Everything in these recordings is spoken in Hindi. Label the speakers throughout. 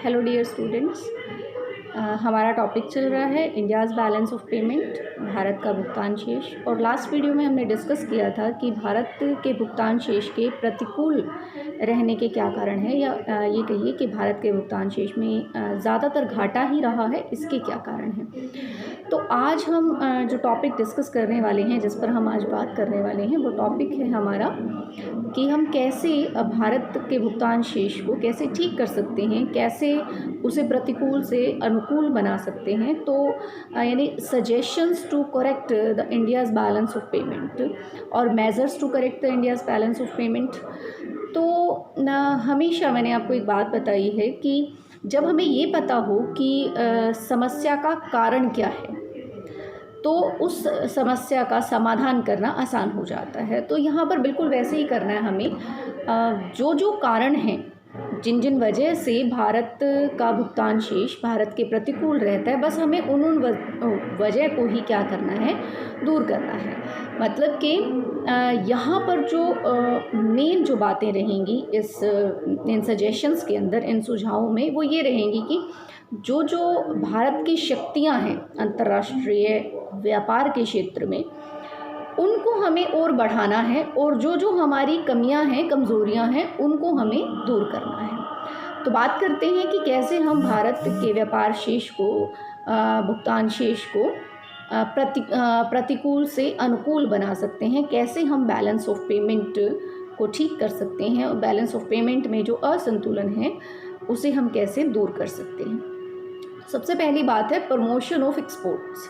Speaker 1: Hello dear students. हमारा टॉपिक चल रहा है India's balance of payment, Bharat का भुगतान शेष। और लास्ट वीडियो में हमने डिस्कस किया था कि भारत के भुगतान शेष के प्रतिकूल रहने के क्या कारण हैं, या ये कहिए कि भारत के भुगतान शेष में ज़्यादातर घाटा ही रहा है, इसके क्या कारण हैं। तो आज हम जो टॉपिक डिस्कस करने वाले हैं, जिस पर हम आज बात करने वाले हैं, वो टॉपिक है हमारा कि हम कैसे भारत के भुगतान शेष को कैसे ठीक कर सकते हैं, कैसे उसे प्रतिकूल से अनुकूल बना सकते हैं। तो यानी suggestions to correct the India's balance of payment और measures to correct the India's balance of payment. तो हमेशा मैंने आपको एक बात बताई है कि जब हमें ये पता हो कि समस्या का कारण क्या है, तो उस समस्या का समाधान करना आसान हो जाता है। तो यहाँ पर बिल्कुल वैसे ही करना है हमें। जो कारण हैं, जिन जिन वजह से भारत का भुगतान शेष भारत के प्रतिकूल रहता है, बस हमें उन वजह को ही क्या करना है, दूर करना है। मतलब कि यहाँ पर जो मेन जो बातें रहेंगी इन सजेशंस के अंदर, इन सुझावों में, वो ये रहेंगी कि जो भारत की शक्तियाँ हैं अंतर्राष्ट्रीय व्यापार के क्षेत्र में, उनको हमें और बढ़ाना है, और जो हमारी कमियां हैं, कमज़ोरियां हैं, उनको हमें दूर करना है। तो बात करते हैं कि कैसे हम भारत के व्यापार शेष को, भुगतान शेष को प्रतिकूल से अनुकूल बना सकते हैं, कैसे हम बैलेंस ऑफ पेमेंट को ठीक कर सकते हैं, और बैलेंस ऑफ पेमेंट में जो असंतुलन है उसे हम कैसे दूर कर सकते हैं। सबसे पहली बात है प्रमोशन ऑफ एक्सपोर्ट्स।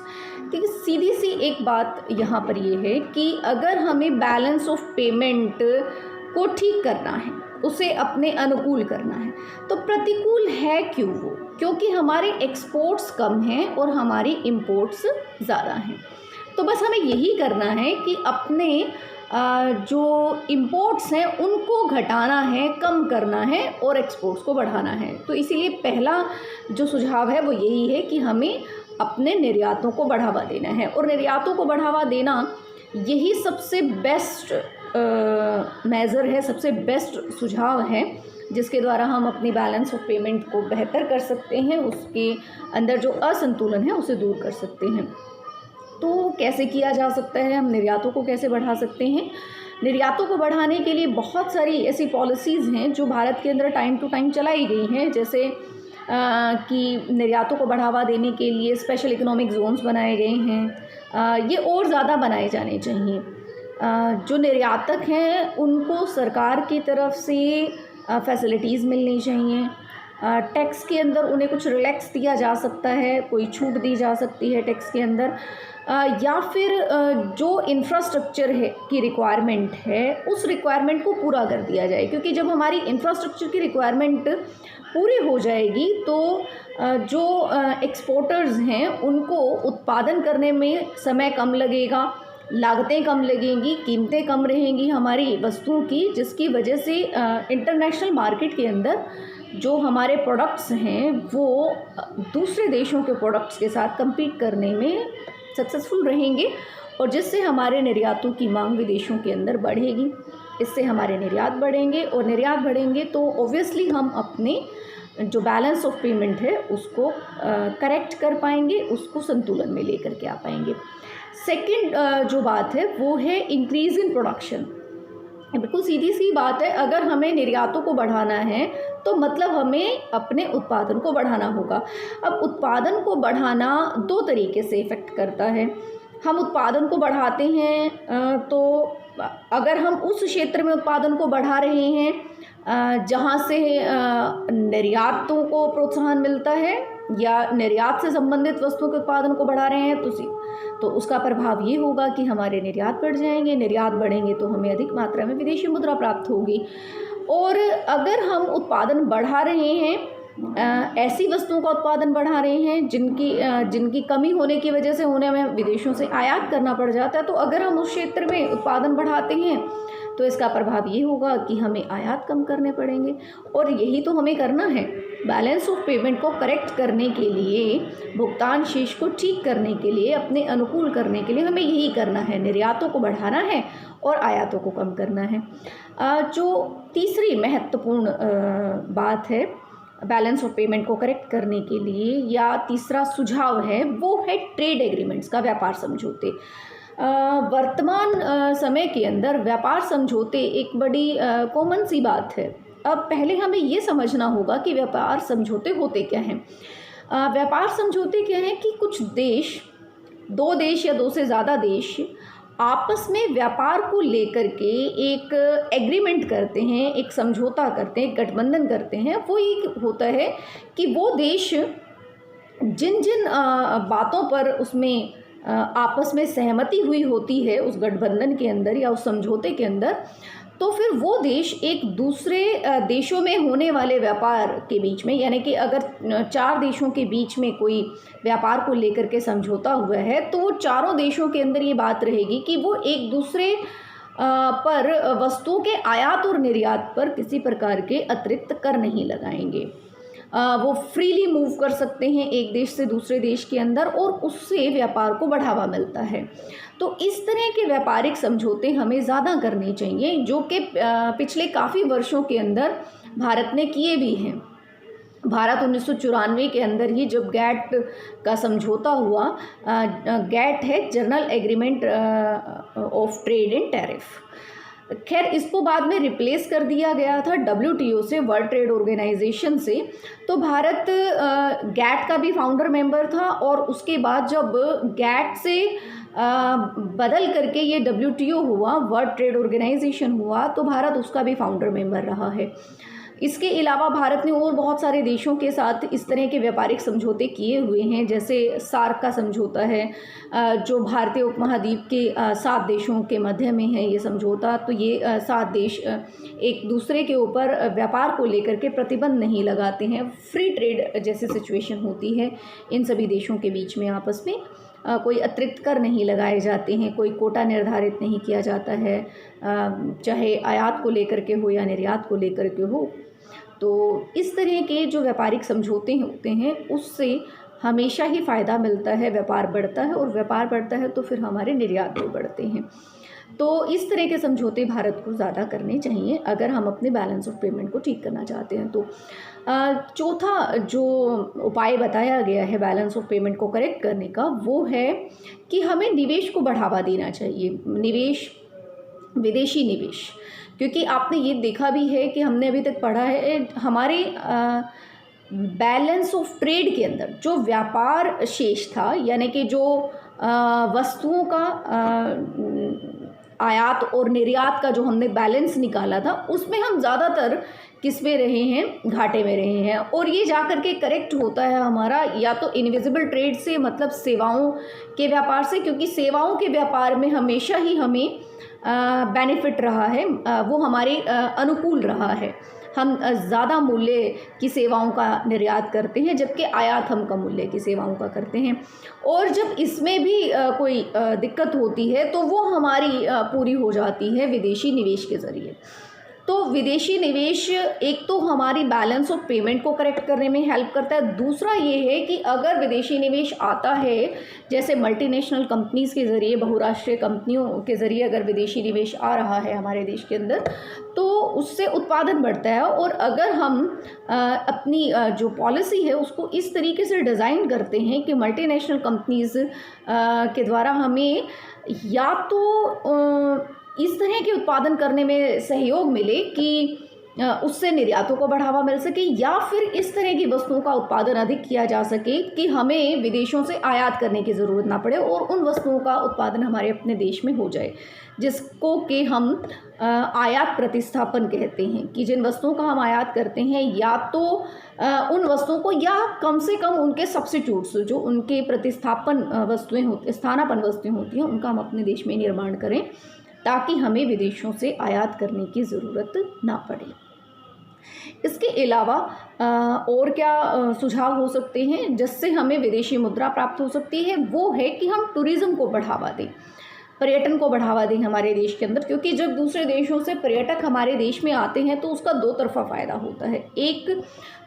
Speaker 1: ठीक है, सीधी सी एक बात यहाँ पर ये है कि अगर हमें बैलेंस ऑफ पेमेंट को ठीक करना है, उसे अपने अनुकूल करना है, तो प्रतिकूल है क्यों वो? क्योंकि हमारे एक्सपोर्ट्स कम हैं और हमारी इंपोर्ट्स ज़्यादा हैं। तो बस हमें यही करना है कि अपने जो इंपोर्ट्स हैं उनको घटाना है, कम करना है, और एक्सपोर्ट्स को बढ़ाना है। तो इसीलिए पहला जो सुझाव है वो यही है कि हमें अपने निर्यातों को बढ़ावा देना है, और निर्यातों को बढ़ावा देना यही सबसे बेस्ट मेजर है, सबसे बेस्ट सुझाव है, जिसके द्वारा हम अपनी बैलेंस ऑफ पेमेंट को बेहतर कर सकते हैं, उसके अंदर जो असंतुलन है उसे दूर कर सकते हैं। तो कैसे किया जा सकता है, हम निर्यातों को कैसे बढ़ा सकते हैं? निर्यातों को बढ़ाने के लिए बहुत सारी ऐसी पॉलिसीज़ हैं जो भारत के अंदर टाइम टू टाइम चलाई गई हैं, जैसे कि निर्यातों को बढ़ावा देने के लिए स्पेशल इकोनॉमिक जोन्स बनाए गए हैं। ये और ज़्यादा बनाए जाने चाहिए। जो निर्यातक हैं उनको सरकार की तरफ से फैसिलिटीज़ मिलनी चाहिए। टैक्स के अंदर उन्हें कुछ रिलैक्स दिया जा सकता है, कोई छूट दी जा सकती है टैक्स के अंदर, या फिर जो इंफ्रास्ट्रक्चर है की रिक्वायरमेंट है, उस रिक्वायरमेंट को पूरा कर दिया जाए। क्योंकि जब हमारी इंफ्रास्ट्रक्चर की रिक्वायरमेंट पूरी हो जाएगी तो जो एक्सपोर्टर्स हैं उनको उत्पादन करने में समय कम लगेगा, लागतें कम लगेंगी, कीमतें कम रहेंगी हमारी वस्तुओं की, जिसकी वजह से इंटरनेशनल मार्केट के अंदर जो हमारे प्रोडक्ट्स हैं वो दूसरे देशों के प्रोडक्ट्स के साथ compete करने में सक्सेसफुल रहेंगे, और जिससे हमारे निर्यातों की मांग विदेशों के अंदर बढ़ेगी। इससे हमारे निर्यात बढ़ेंगे, और निर्यात बढ़ेंगे तो ऑब्वियसली हम अपने जो बैलेंस ऑफ पेमेंट है उसको करेक्ट कर पाएंगे, उसको संतुलन में लेकर के आ पाएंगे। सेकंड जो बात है वो है इंक्रीज़ इन प्रोडक्शन। बिल्कुल सीधी सी बात है, अगर हमें निर्यातों को बढ़ाना है तो मतलब हमें अपने उत्पादन को बढ़ाना होगा। अब उत्पादन को बढ़ाना दो तरीके से इफ़ेक्ट करता है। हम उत्पादन को बढ़ाते हैं तो अगर हम उस क्षेत्र में उत्पादन को बढ़ा रहे हैं जहाँ से निर्यातों को प्रोत्साहन मिलता है, या निर्यात से संबंधित वस्तुओं के उत्पादन को बढ़ा रहे हैं, तो उसका प्रभाव ये होगा कि हमारे निर्यात बढ़ जाएंगे। निर्यात बढ़ेंगे तो हमें अधिक मात्रा में विदेशी मुद्रा प्राप्त होगी। और अगर हम उत्पादन बढ़ा रहे हैं, ऐसी वस्तुओं का उत्पादन बढ़ा रहे हैं जिनकी कमी होने की वजह से उन्हें हमें विदेशों से आयात करना पड़ जाता है, तो अगर हम उस क्षेत्र में उत्पादन बढ़ाते हैं तो इसका प्रभाव ये होगा कि हमें आयात कम करने पड़ेंगे। और यही तो हमें करना है, बैलेंस ऑफ पेमेंट को करेक्ट करने के लिए, भुगतान शेष को ठीक करने के लिए, अपने अनुकूल करने के लिए हमें यही करना है, निर्यातों को बढ़ाना है और आयातों को कम करना है। जो तीसरी महत्वपूर्ण बात है बैलेंस ऑफ पेमेंट को करेक्ट करने के लिए, या तीसरा सुझाव है वो है ट्रेड एग्रीमेंट्स का, व्यापार समझौते। वर्तमान समय के अंदर व्यापार समझौते एक बड़ी कॉमन सी बात है। अब पहले हमें ये समझना होगा कि व्यापार समझौते होते क्या हैं। व्यापार समझौते क्या हैं कि कुछ देश, दो देश या दो से ज़्यादा देश आपस में व्यापार को लेकर के एक एग्रीमेंट करते हैं, एक समझौता करते हैं, एक गठबंधन करते हैं। वो ये होता है कि वो देश जिन जिन बातों पर उसमें आपस में सहमति हुई होती है उस गठबंधन के अंदर या उस समझौते के अंदर, तो फिर वो देश एक दूसरे देशों में होने वाले व्यापार के बीच में, यानी कि अगर 4 देशों के बीच में कोई व्यापार को लेकर के समझौता हुआ है, तो वो चारों देशों के अंदर ये बात रहेगी कि वो एक दूसरे पर वस्तुओं के आयात और निर्यात पर किसी प्रकार के अतिरिक्त कर नहीं लगाएंगे। वो फ्रीली मूव कर सकते हैं एक देश से दूसरे देश के अंदर, और उससे व्यापार को बढ़ावा मिलता है। तो इस तरह के व्यापारिक समझौते हमें ज़्यादा करने चाहिए, जो कि पिछले काफ़ी वर्षों के अंदर भारत ने किए भी हैं। भारत 1994 के अंदर ही जब गैट का समझौता हुआ, गैट है general agreement of trade and tariff, खैर इसको बाद में रिप्लेस कर दिया गया था WTO से, वर्ल्ड ट्रेड ऑर्गेनाइजेशन से। तो भारत गैट का भी फाउंडर मेंबर था, और उसके बाद जब गैट से बदल करके ये WTO हुआ, वर्ल्ड ट्रेड ऑर्गेनाइजेशन हुआ, तो भारत उसका भी फाउंडर मेंबर रहा है। इसके अलावा भारत ने और बहुत सारे देशों के साथ इस तरह के व्यापारिक समझौते किए हुए हैं, जैसे सार्क का समझौता है, जो भारतीय उपमहाद्वीप के 7 देशों के मध्य में है ये समझौता। तो ये 7 देश एक दूसरे के ऊपर व्यापार को लेकर के प्रतिबंध नहीं लगाते हैं, फ्री ट्रेड जैसी सिचुएशन होती है इन सभी देशों के बीच में। आपस में कोई अतिरिक्त कर नहीं लगाए जाते हैं, कोई कोटा निर्धारित नहीं किया जाता है, चाहे आयात को लेकर के हो या निर्यात को लेकर के हो। तो इस तरह के जो व्यापारिक समझौते होते हैं उससे हमेशा ही फ़ायदा मिलता है, व्यापार बढ़ता है, और व्यापार बढ़ता है तो फिर हमारे निर्यात भी बढ़ते हैं। तो इस तरह के समझौते भारत को ज़्यादा करने चाहिए अगर हम अपने बैलेंस ऑफ पेमेंट को ठीक करना चाहते हैं। तो चौथा जो उपाय बताया गया है बैलेंस ऑफ पेमेंट को करेक्ट करने का, वो है कि हमें निवेश को बढ़ावा देना चाहिए। निवेश, विदेशी निवेश, क्योंकि आपने ये देखा भी है कि हमने अभी तक पढ़ा है हमारे बैलेंस ऑफ ट्रेड के अंदर जो व्यापार शेष था, यानी कि जो वस्तुओं का आयात और निर्यात का जो हमने बैलेंस निकाला था, उसमें हम ज़्यादातर किस में रहे हैं, घाटे में रहे हैं। और ये जा कर के करेक्ट होता है हमारा या तो इनविजिबल ट्रेड से, मतलब सेवाओं के व्यापार से, क्योंकि सेवाओं के व्यापार में हमेशा ही हमें बेनिफिट रहा है, वो हमारे अनुकूल रहा है। हम ज़्यादा मूल्य की सेवाओं का निर्यात करते हैं, जबकि आयात हम कम मूल्य की सेवाओं का करते हैं। और जब इसमें भी कोई दिक्कत होती है तो वो हमारी पूरी हो जाती है विदेशी निवेश के ज़रिए। तो विदेशी निवेश एक तो हमारी बैलेंस ऑफ पेमेंट को करेक्ट करने में हेल्प करता है। दूसरा ये है कि अगर विदेशी निवेश आता है, जैसे मल्टीनेशनल कंपनीज़ के ज़रिए, बहुराष्ट्रीय कंपनियों के ज़रिए अगर विदेशी निवेश आ रहा है हमारे देश के अंदर, तो उससे उत्पादन बढ़ता है। और अगर हम अपनी जो पॉलिसी है उसको इस तरीके से डिज़ाइन करते हैं कि मल्टीनेशनल कंपनीज़ के द्वारा हमें या तो इस तरह के उत्पादन करने में सहयोग मिले कि उससे निर्यातों को बढ़ावा मिल सके, या फिर इस तरह की वस्तुओं का उत्पादन अधिक किया जा सके कि हमें विदेशों से आयात करने की ज़रूरत ना पड़े और उन वस्तुओं का उत्पादन हमारे अपने देश में हो जाए, जिसको कि हम आयात प्रतिस्थापन कहते हैं। कि जिन वस्तुओं का हम आयात करते हैं, या तो उन वस्तुओं को, या कम से कम उनके सब्स्टिट्यूट्स, जो उनके प्रतिस्थापन वस्तुएँ होती, स्थानापन्न वस्तुएँ होती हैं, उनका हम अपने देश में निर्माण करें, ताकि हमें विदेशों से आयात करने की ज़रूरत ना पड़े। इसके अलावा और क्या सुझाव हो सकते हैं जिससे हमें विदेशी मुद्रा प्राप्त हो सकती है, वो है कि हम टूरिज़्म को बढ़ावा दें, पर्यटन को बढ़ावा दें हमारे देश के अंदर। क्योंकि जब दूसरे देशों से पर्यटक हमारे देश में आते हैं तो उसका दो तरफा फ़ायदा होता है। एक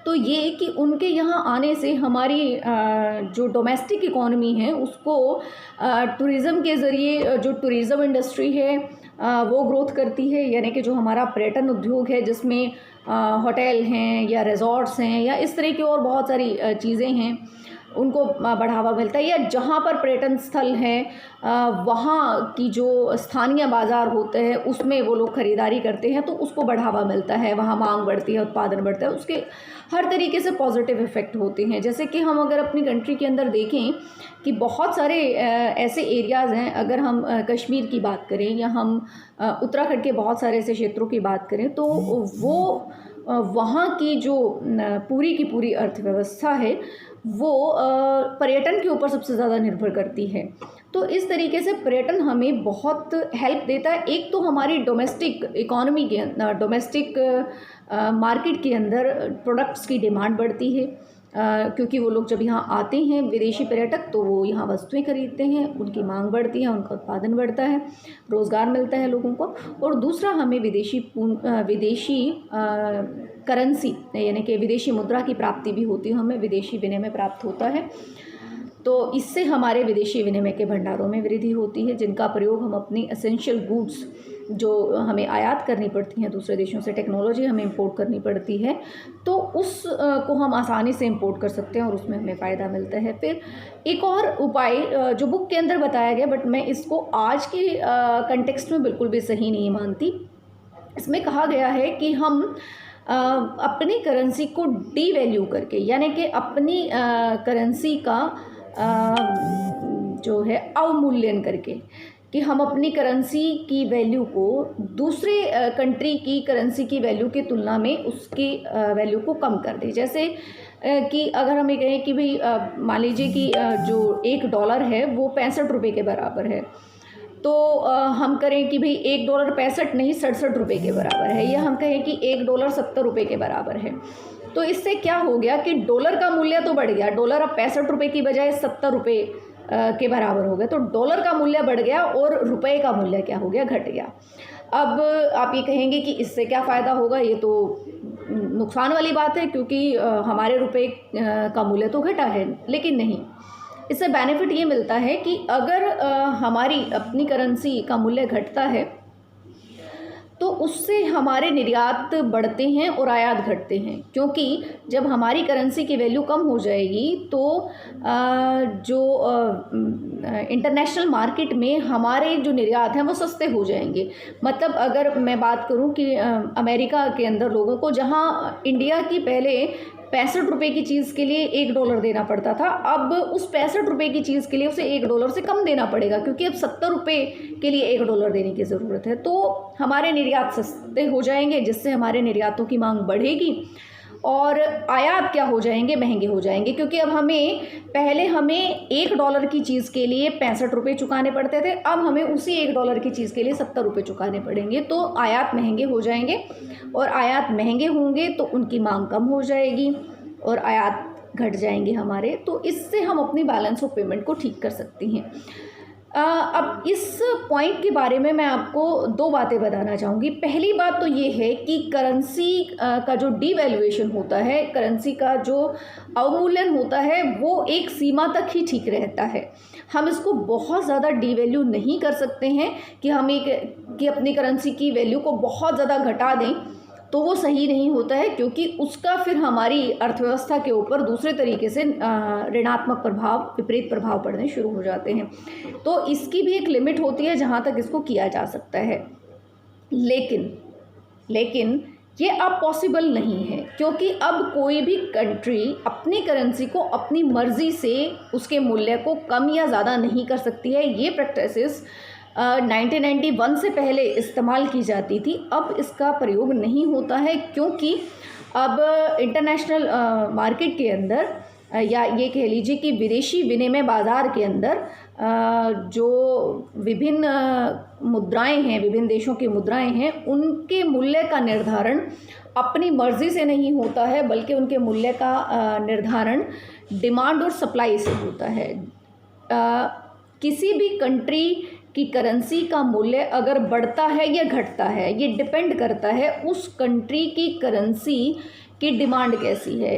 Speaker 1: तो ये कि उनके यहाँ आने से हमारी जो डोमेस्टिक इकॉनमी है उसको टूरिज़्म के ज़रिए, जो टूरिज़्म इंडस्ट्री है वो ग्रोथ करती है, यानी कि जो हमारा पर्यटन उद्योग है जिसमें होटल हैं या रिजॉर्ट्स हैं या इस तरह की और बहुत सारी चीज़ें हैं, उनको बढ़ावा मिलता है। या जहाँ पर पर्यटन स्थल हैं वहाँ की जो स्थानीय बाज़ार होते हैं उसमें वो लोग ख़रीदारी करते हैं तो उसको बढ़ावा मिलता है, वहाँ मांग बढ़ती है, उत्पादन बढ़ता है, उसके हर तरीके से पॉजिटिव इफ़ेक्ट होते हैं। जैसे कि हम अगर अपनी कंट्री के अंदर देखें कि बहुत सारे ऐसे एरियाज़ हैं, अगर हम कश्मीर की बात करें या हम उत्तराखंड के बहुत सारे ऐसे क्षेत्रों की बात करें तो वो वहाँ की जो पूरी की पूरी अर्थव्यवस्था है वो पर्यटन के ऊपर सबसे ज़्यादा निर्भर करती है। तो इस तरीके से पर्यटन हमें बहुत हेल्प देता है। एक तो हमारी डोमेस्टिक इकोनॉमी के डोमेस्टिक मार्केट के अंदर प्रोडक्ट्स की डिमांड बढ़ती है क्योंकि वो लोग जब यहाँ आते हैं विदेशी पर्यटक तो वो यहाँ वस्तुएं खरीदते हैं, उनकी मांग बढ़ती है, उनका उत्पादन बढ़ता है, रोज़गार मिलता है लोगों को। और दूसरा हमें विदेशी करेंसी यानी कि विदेशी मुद्रा की प्राप्ति भी होती है, हमें विदेशी विनिमय प्राप्त होता है। तो इससे हमारे विदेशी विनिमय के भंडारों में वृद्धि होती है जिनका प्रयोग हम अपनी एसेंशियल गुड्स जो हमें आयात करनी पड़ती हैं दूसरे देशों से, टेक्नोलॉजी हमें इंपोर्ट करनी पड़ती है तो उस को हम आसानी से इंपोर्ट कर सकते हैं और उसमें हमें फ़ायदा मिलता है। फिर एक और उपाय जो बुक के अंदर बताया गया बट मैं इसको आज के कंटेक्स्ट में बिल्कुल भी सही नहीं मानती। इसमें कहा गया है कि हम अपनी करेंसी को डीवैल्यू करके यानी कि अपनी करेंसी का जो है अवमूल्यन करके कि हम अपनी करेंसी की वैल्यू को दूसरे कंट्री की करेंसी की वैल्यू की तुलना में उसकी वैल्यू को कम कर दें। जैसे कि अगर हम ये कहें कि भाई मान लीजिए कि जो $1 है वो 65 रुपये के बराबर है तो हम करें कि भाई $1 65 नहीं 67 रुपये के बराबर है, या हम कहें कि $1 70 रुपये के बराबर है। तो इससे क्या हो गया कि डॉलर का मूल्य तो बढ़ गया, डॉलर अब 65 रुपये की बजाय 70 रुपये के बराबर हो गया, तो डॉलर का मूल्य बढ़ गया और रुपए का मूल्य क्या हो गया, घट गया। अब आप ये कहेंगे कि इससे क्या फ़ायदा होगा, ये तो नुकसान वाली बात है क्योंकि हमारे रुपए का मूल्य तो घटा है, लेकिन नहीं, इससे बेनिफिट ये मिलता है कि अगर हमारी अपनी करेंसी का मूल्य घटता है तो उससे हमारे निर्यात बढ़ते हैं और आयात घटते हैं, क्योंकि जब हमारी करेंसी की वैल्यू कम हो जाएगी तो जो इंटरनेशनल मार्केट में हमारे जो निर्यात हैं वो सस्ते हो जाएंगे। मतलब अगर मैं बात करूं कि अमेरिका के अंदर लोगों को जहां इंडिया की पहले 65 रुपये की चीज़ के लिए $1 देना पड़ता था, अब उस 65 रुपये की चीज़ के लिए उसे $1 से कम देना पड़ेगा क्योंकि अब 70 रुपये के लिए $1 देने की ज़रूरत है। तो हमारे निर्यात सस्ते हो जाएंगे जिससे हमारे निर्यातों की मांग बढ़ेगी और आयात क्या हो जाएंगे, महंगे हो जाएंगे, क्योंकि अब पहले हमें $1 की चीज़ के लिए 65 रुपये चुकाने पड़ते थे, अब हमें उसी $1 की चीज़ के लिए 70 रुपये चुकाने पड़ेंगे। तो आयात महंगे हो जाएंगे और आयात महंगे होंगे तो उनकी मांग कम हो जाएगी और आयात घट जाएंगे हमारे। तो इससे हम अपनी बैलेंस ऑफ पेमेंट को ठीक कर सकती हैं। अब इस पॉइंट के बारे में मैं आपको 2 बातें बताना चाहूँगी। पहली बात तो ये है कि करेंसी का जो डीवैल्यूएशन होता है, करेंसी का जो अवमूल्यन होता है वो एक सीमा तक ही ठीक रहता है। हम इसको बहुत ज़्यादा डीवैल्यू नहीं कर सकते हैं कि हम कि अपनी करेंसी की वैल्यू को बहुत ज़्यादा घटा दें, तो वो सही नहीं होता है क्योंकि उसका फिर हमारी अर्थव्यवस्था के ऊपर दूसरे तरीके से ऋणात्मक प्रभाव, विपरीत प्रभाव पड़ने शुरू हो जाते हैं। तो इसकी भी एक लिमिट होती है जहाँ तक इसको किया जा सकता है, लेकिन ये अब पॉसिबल नहीं है क्योंकि अब कोई भी कंट्री अपनी करेंसी को अपनी मर्ज़ी से उसके मूल्य को कम या ज़्यादा नहीं कर सकती है। ये प्रैक्टिसेस 1991 से पहले इस्तेमाल की जाती थी, अब इसका प्रयोग नहीं होता है क्योंकि अब इंटरनेशनल मार्केट के अंदर या ये कह लीजिए कि विदेशी विनिमय बाज़ार के अंदर जो विभिन्न मुद्राएं हैं, विभिन्न देशों की मुद्राएं हैं, उनके मूल्य का निर्धारण अपनी मर्ज़ी से नहीं होता है बल्कि उनके मूल्य का निर्धारण डिमांड और सप्लाई से होता है। किसी भी कंट्री की करेंसी का मूल्य अगर बढ़ता है या घटता है ये डिपेंड करता है उस कंट्री की करेंसी की डिमांड कैसी है।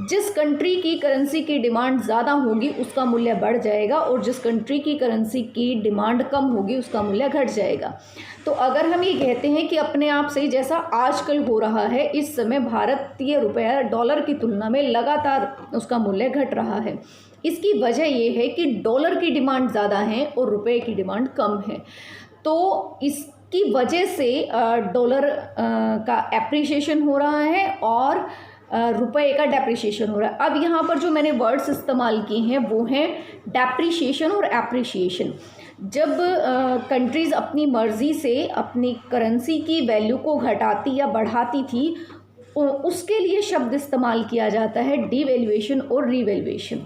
Speaker 1: जिस कंट्री की करेंसी की डिमांड ज़्यादा होगी उसका मूल्य बढ़ जाएगा, और जिस कंट्री की करेंसी की डिमांड कम होगी उसका मूल्य घट जाएगा। तो अगर हम ये कहते हैं कि अपने आप से, जैसा आजकल हो रहा है, इस समय भारतीय रुपया डॉलर की तुलना में लगातार उसका मूल्य घट रहा है। इसकी वजह ये है कि डॉलर की डिमांड ज़्यादा है और रुपए की डिमांड कम है। तो इसकी वजह से डॉलर का एप्रिसिएशन हो रहा है और रुपए का डेप्रिसिएशन हो रहा है। अब यहाँ पर जो मैंने वर्ड्स इस्तेमाल किए हैं वो हैं डेप्रिसिएशन और एप्रिसिएशन। जब कंट्रीज़ अपनी मर्ज़ी से अपनी करेंसी की वैल्यू को घटाती या बढ़ाती थी, उसके लिए शब्द इस्तेमाल किया जाता है डिवैल्यूएशन और रीवैल्यूएशन।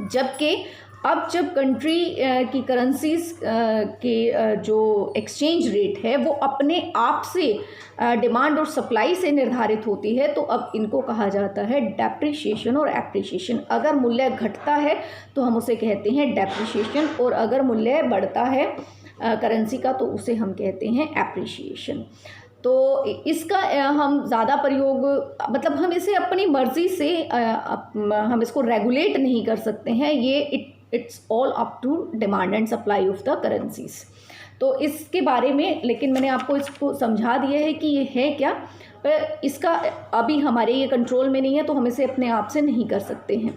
Speaker 1: जबकि अब जब कंट्री की करेंसीज के जो एक्सचेंज रेट है वो अपने आप से डिमांड और सप्लाई से निर्धारित होती है, तो अब इनको कहा जाता है डेप्रिसिएशन और एप्रिसिएशन। अगर मूल्य घटता है तो हम उसे कहते हैं डेप्रिसिएशन, और अगर मूल्य बढ़ता है करेंसी का तो उसे हम कहते हैं एप्रिसिएशन। तो इसका हम ज़्यादा प्रयोग, मतलब हम इसे अपनी मर्ज़ी से हम इसको रेगुलेट नहीं कर सकते हैं। ये it's all up to demand and supply of the currencies. तो इसके बारे में, लेकिन मैंने आपको इसको समझा दिया है कि ये है क्या, पर इसका अभी हमारे ये कंट्रोल में नहीं है, तो हम इसे अपने आप से नहीं कर सकते हैं।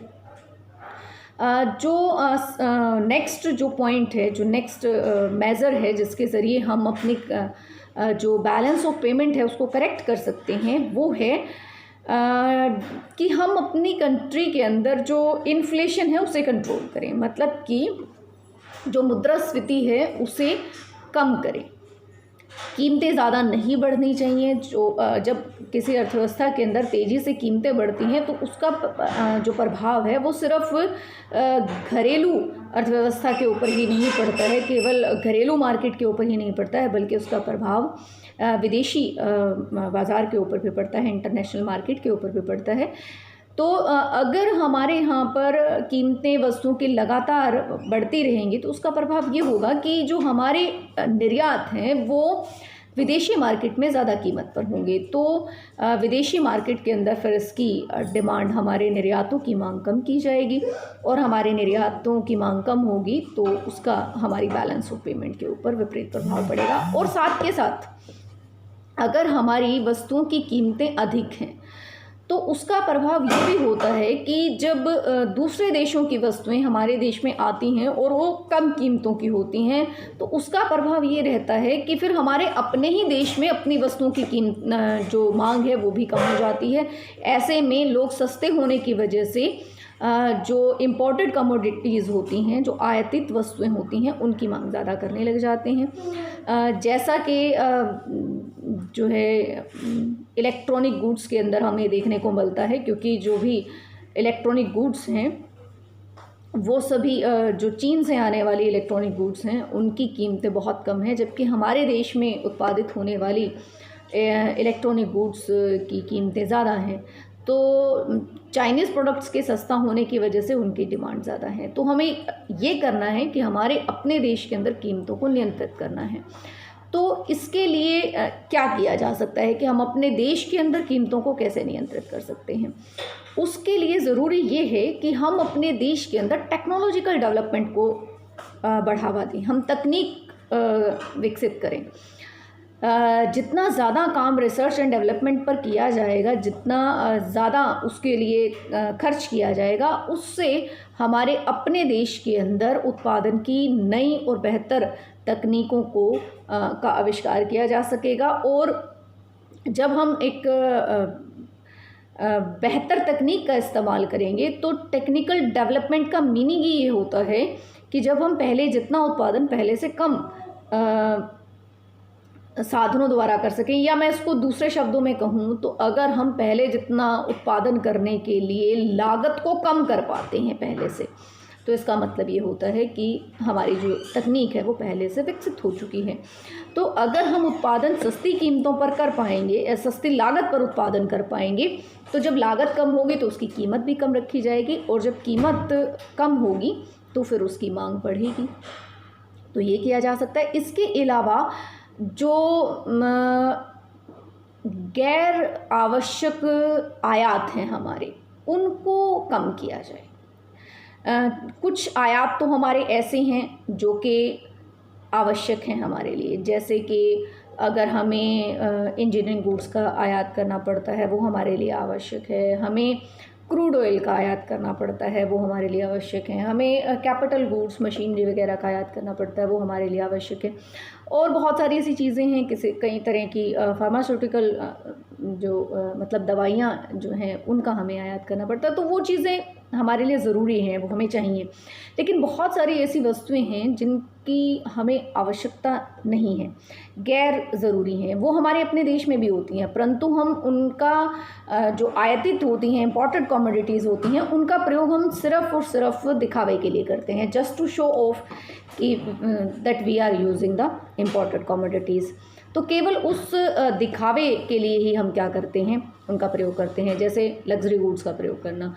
Speaker 1: जो नेक्स्ट जो पॉइंट है, जो नेक्स्ट मेज़र है जिसके ज़रिए हम अपनी जो बैलेंस ऑफ पेमेंट है उसको करेक्ट कर सकते हैं, वो है कि हम अपनी कंट्री के अंदर जो इन्फ्लेशन है उसे कंट्रोल करें। मतलब कि जो मुद्रास्फीति है उसे कम करें। कीमतें ज़्यादा नहीं बढ़नी चाहिए। जब किसी अर्थव्यवस्था के अंदर तेज़ी से कीमतें बढ़ती हैं तो उसका जो प्रभाव है वो सिर्फ घरेलू अर्थव्यवस्था के ऊपर ही नहीं पड़ता है, केवल घरेलू मार्केट के ऊपर ही नहीं पड़ता है, बल्कि उसका प्रभाव विदेशी बाज़ार के ऊपर भी पड़ता है, इंटरनेशनल मार्केट के ऊपर भी पड़ता है। तो अगर हमारे यहाँ पर कीमतें वस्तुओं की लगातार बढ़ती रहेंगी तो उसका प्रभाव ये होगा कि जो हमारे निर्यात हैं वो विदेशी मार्केट में ज़्यादा कीमत पर होंगे। तो विदेशी मार्केट के अंदर फिर इसकी डिमांड, हमारे निर्यातों की मांग कम की जाएगी, और हमारे निर्यातों की मांग कम होगी तो उसका हमारी बैलेंस ऑफ पेमेंट के ऊपर विपरीत प्रभाव पड़ेगा। और साथ के साथ अगर हमारी वस्तुओं की कीमतें अधिक हैं तो उसका प्रभाव ये भी होता है कि जब दूसरे देशों की वस्तुएं हमारे देश में आती हैं और वो कम कीमतों की होती हैं, तो उसका प्रभाव ये रहता है कि फिर हमारे अपने ही देश में अपनी वस्तुओं की कीमत जो मांग है वो भी कम हो जाती है। ऐसे में लोग सस्ते होने की वजह से जो इम्पोर्टेड कमोडिटीज़ होती हैं, जो आयातित वस्तुएं होती हैं, उनकी मांग ज़्यादा करने लग जाते हैं। जैसा कि जो है इलेक्ट्रॉनिक गुड्स के अंदर हमें देखने को मिलता है, क्योंकि जो भी इलेक्ट्रॉनिक गुड्स हैं वो सभी जो चीन से आने वाली इलेक्ट्रॉनिक गुड्स हैं उनकी कीमतें बहुत कम हैं, जबकि हमारे देश में उत्पादित होने वाली इलेक्ट्रॉनिक गुड्स की कीमतें ज़्यादा हैं। तो चाइनीज़ प्रोडक्ट्स के सस्ता होने की वजह से उनकी डिमांड ज़्यादा है। तो हमें ये करना है कि हमारे अपने देश के अंदर कीमतों को नियंत्रित करना है। तो इसके लिए क्या किया जा सकता है कि हम अपने देश के अंदर कीमतों को कैसे नियंत्रित कर सकते हैं। उसके लिए ज़रूरी ये है कि हम अपने देश के अंदर टेक्नोलॉजिकल डेवलपमेंट को बढ़ावा दें, हम तकनीक विकसित करें। जितना ज़्यादा काम रिसर्च एंड डेवलपमेंट पर किया जाएगा, जितना ज़्यादा उसके लिए खर्च किया जाएगा, उससे हमारे अपने देश के अंदर उत्पादन की नई और बेहतर तकनीकों को का आविष्कार किया जा सकेगा। और जब हम एक बेहतर तकनीक का इस्तेमाल करेंगे तो टेक्निकल डेवलपमेंट का मीनिंग ही ये होता है कि जब हम पहले जितना उत्पादन पहले से कम साधनों द्वारा कर सकें, या मैं इसको दूसरे शब्दों में कहूँ तो अगर हम पहले जितना उत्पादन करने के लिए लागत को कम कर पाते हैं पहले से, तो इसका मतलब ये होता है कि हमारी जो तकनीक है वो पहले से विकसित हो चुकी है। तो अगर हम उत्पादन सस्ती कीमतों पर कर पाएंगे या सस्ती लागत पर उत्पादन कर पाएंगे, तो जब लागत कम होगी तो उसकी कीमत भी कम रखी जाएगी, और जब कीमत कम होगी तो फिर उसकी मांग बढ़ेगी। तो ये किया जा सकता है। इसके अलावा जो गैर आवश्यक आयात हैं हमारे, उनको कम किया जाए। कुछ आयात तो हमारे ऐसे हैं जो कि आवश्यक हैं हमारे लिए, जैसे कि अगर हमें इंजीनियरिंग गुड्स का आयात करना पड़ता है वो हमारे लिए आवश्यक है, हमें क्रूड ऑयल का आयात करना पड़ता है वो हमारे लिए आवश्यक है, हमें कैपिटल गुड्स मशीनरी वगैरह का आयात करना पड़ता है वो हमारे लिए आवश्यक है। और बहुत सारी ऐसी चीज़ें हैं, कई तरह की फार्मास्यूटिकल मतलब दवाइयाँ जो हैं उनका हमें आयात करना पड़ता है, तो वो चीज़ें हमारे लिए ज़रूरी हैं, वो हमें चाहिए। लेकिन बहुत सारी ऐसी वस्तुएं हैं जिनकी हमें आवश्यकता नहीं है, गैर ज़रूरी हैं, वो हमारे अपने देश में भी होती हैं, परंतु हम उनका जो आयातित होती हैं, इम्पोर्टेड कमोडिटीज़ होती हैं, उनका प्रयोग हम सिर्फ़ और सिर्फ दिखावे के लिए करते हैं, जस्ट टू शो ऑफ कि that we are using the imported commodities. तो केवल उस दिखावे के लिए ही हम क्या करते हैं, उनका प्रयोग करते हैं। जैसे लग्जरी गुड्स का प्रयोग करना,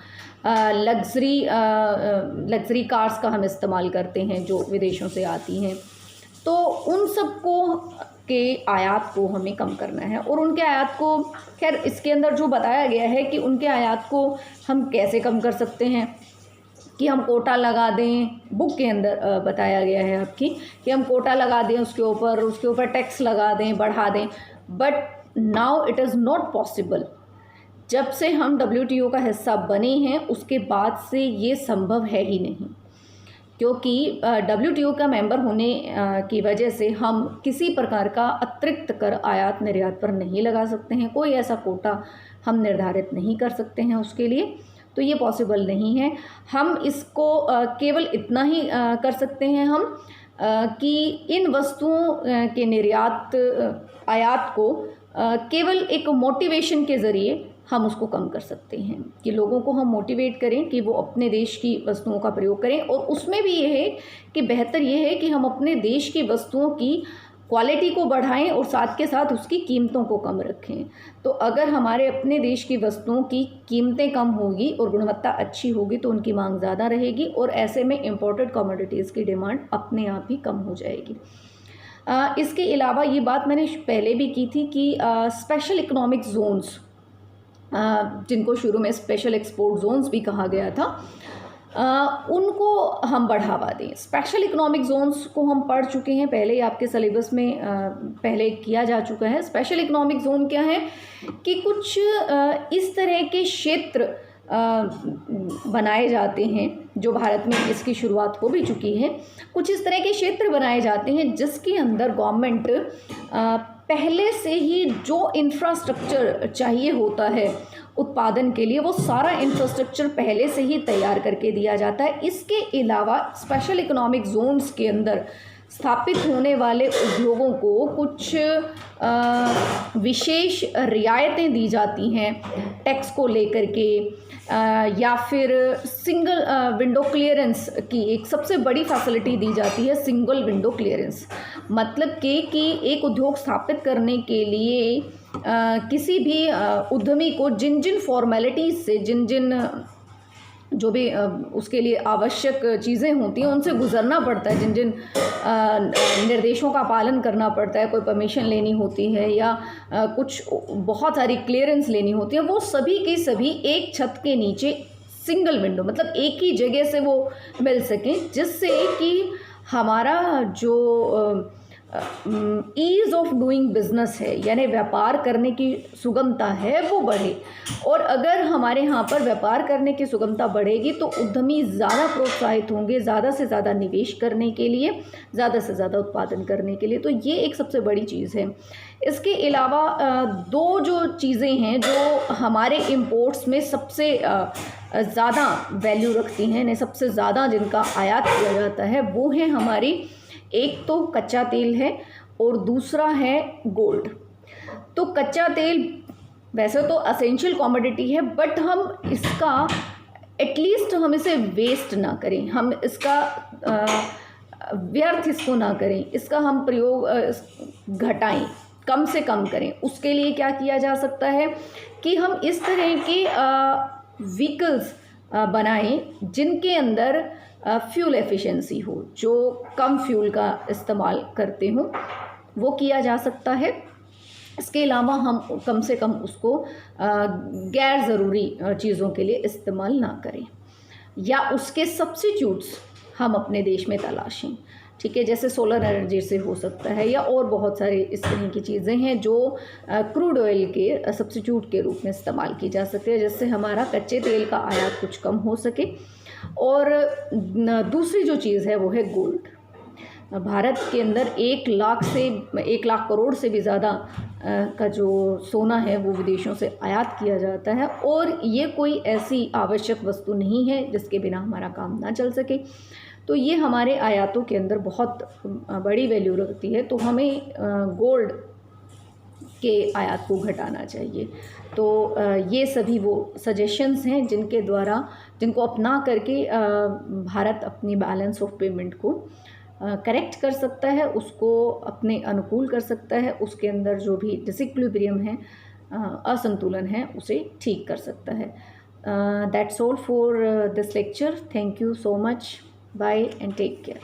Speaker 1: लग्जरी कार्स का हम इस्तेमाल करते हैं जो विदेशों से आती हैं, तो उन सबको के आयात को हमें कम करना है। और उनके आयात को, खैर इसके अंदर जो बताया गया है कि उनके आयात को हम कैसे कम कर सकते हैं, कि हम कोटा लगा दें, बुक के अंदर बताया गया है आपकी कि हम कोटा लगा दें, उसके ऊपर टैक्स लगा दें, बढ़ा दें, but now it is not possible. जब से हम WTO का हिस्सा बने हैं उसके बाद से ये संभव है ही नहीं, क्योंकि WTO का मेंबर होने की वजह से हम किसी प्रकार का अतिरिक्त कर आयात निर्यात पर नहीं लगा सकते हैं, कोई ऐसा कोटा हम निर्धारित नहीं कर सकते हैं उसके लिए, तो ये पॉसिबल नहीं है। हम इसको केवल इतना ही कर सकते हैं हम कि इन वस्तुओं के निर्यात आयात को केवल एक मोटिवेशन के ज़रिए हम उसको कम कर सकते हैं, कि लोगों को हम मोटिवेट करें कि वो अपने देश की वस्तुओं का प्रयोग करें। और उसमें भी ये है कि बेहतर ये है कि हम अपने देश की वस्तुओं की क्वालिटी को बढ़ाएं और साथ के साथ उसकी कीमतों को कम रखें। तो अगर हमारे अपने देश की वस्तुओं की कीमतें कम होगी और गुणवत्ता अच्छी होगी तो उनकी मांग ज़्यादा रहेगी, और ऐसे में इम्पोर्टेड कमोडिटीज़ की डिमांड अपने आप ही कम हो जाएगी। इसके अलावा ये बात मैंने पहले भी की थी कि स्पेशल इकोनॉमिक जोन्स, जिनको शुरू में स्पेशल एक्सपोर्ट जोन्स भी कहा गया था, उनको हम बढ़ावा दें। स्पेशल इकोनॉमिक जोन्स को हम पढ़ चुके हैं पहले ही, आपके सिलेबस में पहले किया जा चुका है। स्पेशल इकोनॉमिक जोन क्या है कि कुछ इस तरह के क्षेत्र बनाए जाते हैं, जो भारत में इसकी शुरुआत हो भी चुकी है। कुछ इस तरह के क्षेत्र बनाए जाते हैं जिसके अंदर गवर्नमेंट पहले से ही जो इंफ्रास्ट्रक्चर चाहिए होता है उत्पादन के लिए, वो सारा इंफ्रास्ट्रक्चर पहले से ही तैयार करके दिया जाता है। इसके अलावा स्पेशल इकोनॉमिक जोन्स के अंदर स्थापित होने वाले उद्योगों को कुछ विशेष रियायतें दी जाती हैं टैक्स को लेकर के, या फिर सिंगल विंडो क्लियरेंस की एक सबसे बड़ी फैसिलिटी दी जाती है, सिंगल विंडो क्लियरेंस। मतलब कि एक उद्योग स्थापित करने के लिए किसी भी उद्यमी को जिन जिन फॉर्मेलिटीज़ से, जिन जिन जो भी उसके लिए आवश्यक चीज़ें होती हैं उनसे गुजरना पड़ता है, जिन जिन निर्देशों का पालन करना पड़ता है, कोई परमिशन लेनी होती है या कुछ बहुत सारी क्लियरेंस लेनी होती है, वो सभी की सभी एक छत के नीचे सिंगल विंडो, मतलब एक ही जगह से वो मिल सकें, जिससे कि हमारा जो ईज़ ऑफ डूइंग बिजनेस है, यानी व्यापार करने की सुगमता है, वो बढ़े। और अगर हमारे यहाँ पर व्यापार करने की सुगमता बढ़ेगी तो उद्यमी ज़्यादा प्रोत्साहित होंगे ज़्यादा से ज़्यादा निवेश करने के लिए, ज़्यादा से ज़्यादा उत्पादन करने के लिए। तो ये एक सबसे बड़ी चीज़ है। इसके अलावा दो जो चीज़ें हैं जो हमारे इम्पोर्ट्स में सबसे ज़्यादा वैल्यू रखती हैं, सबसे ज़्यादा जिनका आयात किया जाता है, वो है हमारी, एक तो कच्चा तेल है और दूसरा है गोल्ड। तो कच्चा तेल वैसे तो असेंशियल कमोडिटी है, बट हम इसका एटलीस्ट हम इसे वेस्ट ना करें, हम इसका व्यर्थ इसको ना करें, इसका हम प्रयोग घटाएं, कम से कम करें। उसके लिए क्या किया जा सकता है कि हम इस तरह के व्हीकल्स बनाएं जिनके अंदर फ्यूल एफिशिएंसी हो, जो कम फ्यूल का इस्तेमाल करते हों, वो किया जा सकता है। इसके अलावा हम कम से कम उसको गैर ज़रूरी चीज़ों के लिए इस्तेमाल ना करें, या उसके सब्स्टिट्यूट्स हम अपने देश में तलाशें। ठीक है, जैसे सोलर एनर्जी से हो सकता है, या और बहुत सारे इस तरह की चीज़ें हैं जो क्रूड ऑयल के सब्स्टिट्यूट के रूप में इस्तेमाल की जा सकती है, जिससे हमारा कच्चे तेल का आयात कुछ कम हो सके। और दूसरी जो चीज़ है वो है गोल्ड। भारत के अंदर 1 लाख करोड़ से भी ज़्यादा का जो सोना है वो विदेशों से आयात किया जाता है, और ये कोई ऐसी आवश्यक वस्तु नहीं है जिसके बिना हमारा काम ना चल सके। तो ये हमारे आयातों के अंदर बहुत बड़ी वैल्यू रखती है, तो हमें गोल्ड के आयात को घटाना चाहिए। तो ये सभी वो सजेशंस हैं जिनको अपना करके भारत अपनी बैलेंस ऑफ पेमेंट को करेक्ट कर सकता है, उसको अपने अनुकूल कर सकता है, उसके अंदर जो भी डिसइक्विलिब्रियम है, असंतुलन है, उसे ठीक कर सकता है। That's all for this lecture. Thank you so much. Bye and take care.